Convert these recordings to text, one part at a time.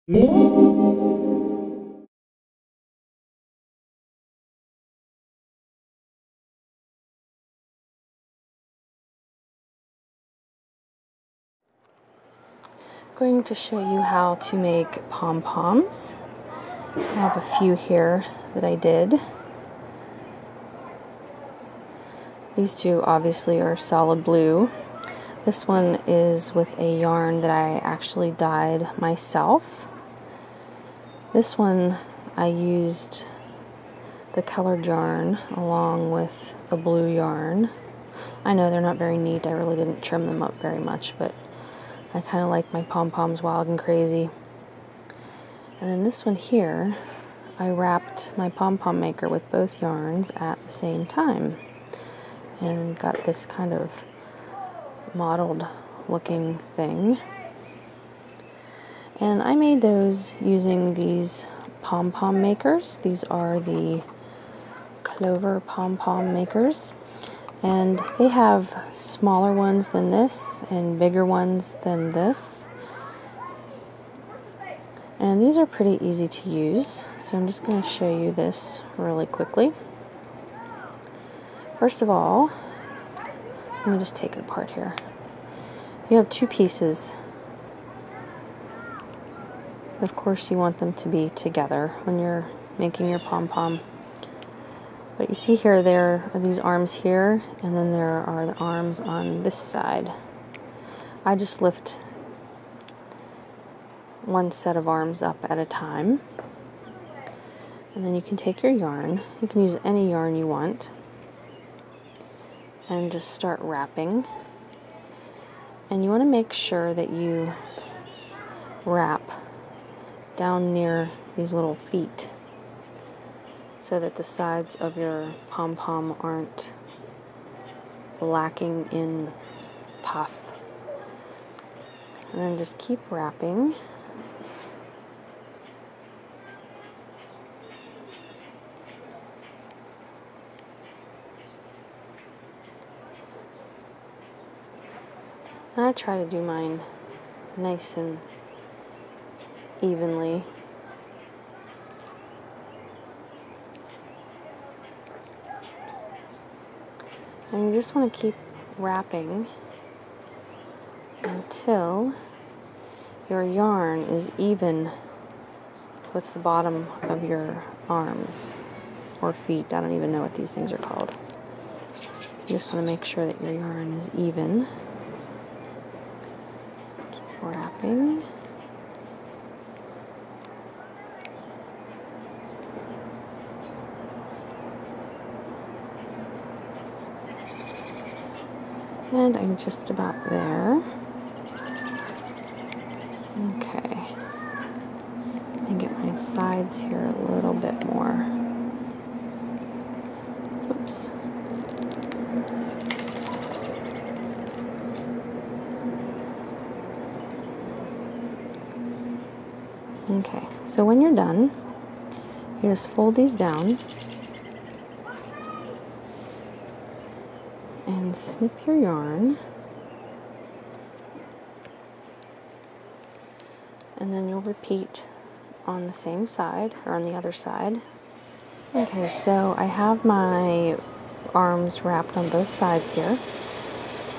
Going to show you how to make pom-poms. I have a few here that I did. These two obviously are solid blue. This one is with a yarn that I actually dyed myself. This one I used the colored yarn along with the blue yarn. I know they're not very neat. I really didn't trim them up very much, but I kind of like my pom-poms wild and crazy. And then this one here, I wrapped my Pom Pom Maker with both yarns at the same time and got this kind of mottled looking thing. And I made those using these Pom Pom Makers. These are the Clover Pom Pom Makers. And they have smaller ones than this and bigger ones than this. And these are pretty easy to use. So I'm just going to show you this really quickly. First of all, let me just take it apart here. You have two pieces. Of course you want them to be together when you're making your pom-pom. But you see here, there are these arms here, and then there are the arms on this side. I just lift one set of arms up at a time. And then you can take your yarn. You can use any yarn you want. And just start wrapping. And you want to make sure that you wrap down near these little feet, so that the sides of your pom-pom aren't lacking in puff. And then just keep wrapping. And I try to do mine nice and evenly. And you just want to keep wrapping until your yarn is even with the bottom of your arms or feet. I don't even know what these things are called. You just want to make sure that your yarn is even. Keep wrapping. And I'm just about there. Okay. Let me get my sides here a little bit more. Oops. Okay, so when you're done, you just fold these down and snip your yarn, and then you'll repeat on the same side or on the other side. Okay, so I have my arms wrapped on both sides here,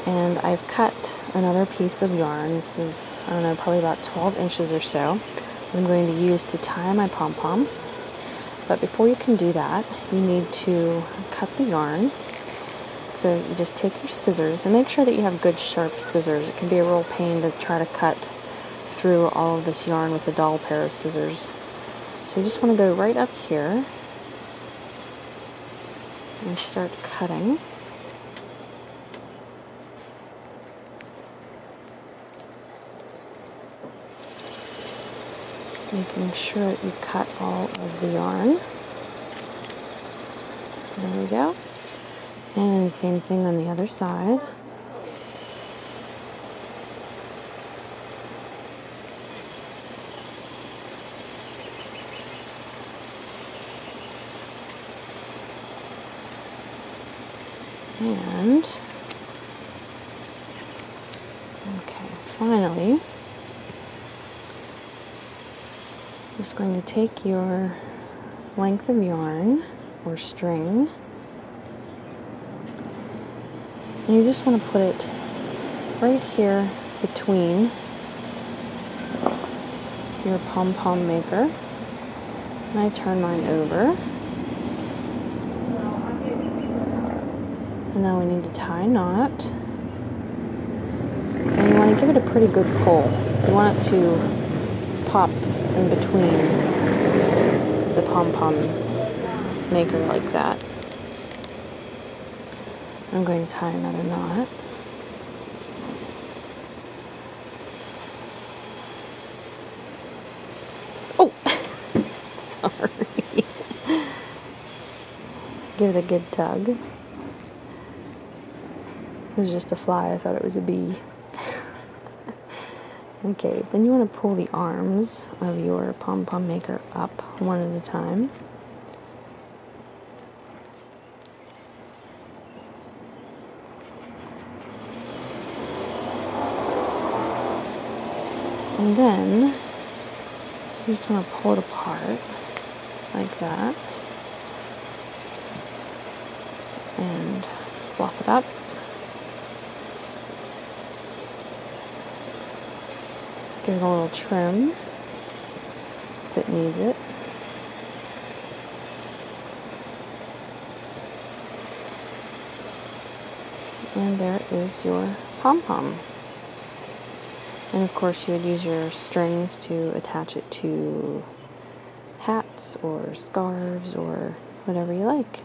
and I've cut another piece of yarn. This is, I don't know, probably about 12 inches or so. I'm going to use to tie my pom-pom. But before you can do that, you need to cut the yarn. So you just take your scissors and make sure that you have good sharp scissors. It can be a real pain to try to cut through all of this yarn with a dull pair of scissors. So you just want to go right up here and start cutting. Making sure that you cut all of the yarn. There we go. And same thing on the other side. And okay, finally Just going to take your length of yarn or string, and you just want to put it right here between your Pom Pom Maker. And I turn mine over. And now we need to tie a knot. And you want to give it a pretty good pull. You want it to pop in between the Pom Pom Maker like that. I'm going to tie another knot. Oh! Sorry. Give it a good tug. It was just a fly, I thought it was a bee. Okay, then you want to pull the arms of your Pom Pom Maker up one at a time. And then you just want to pull it apart like that and fluff it up. Give it a little trim if it needs it. And there is your pom-pom. And of course you would use your strings to attach it to hats or scarves or whatever you like.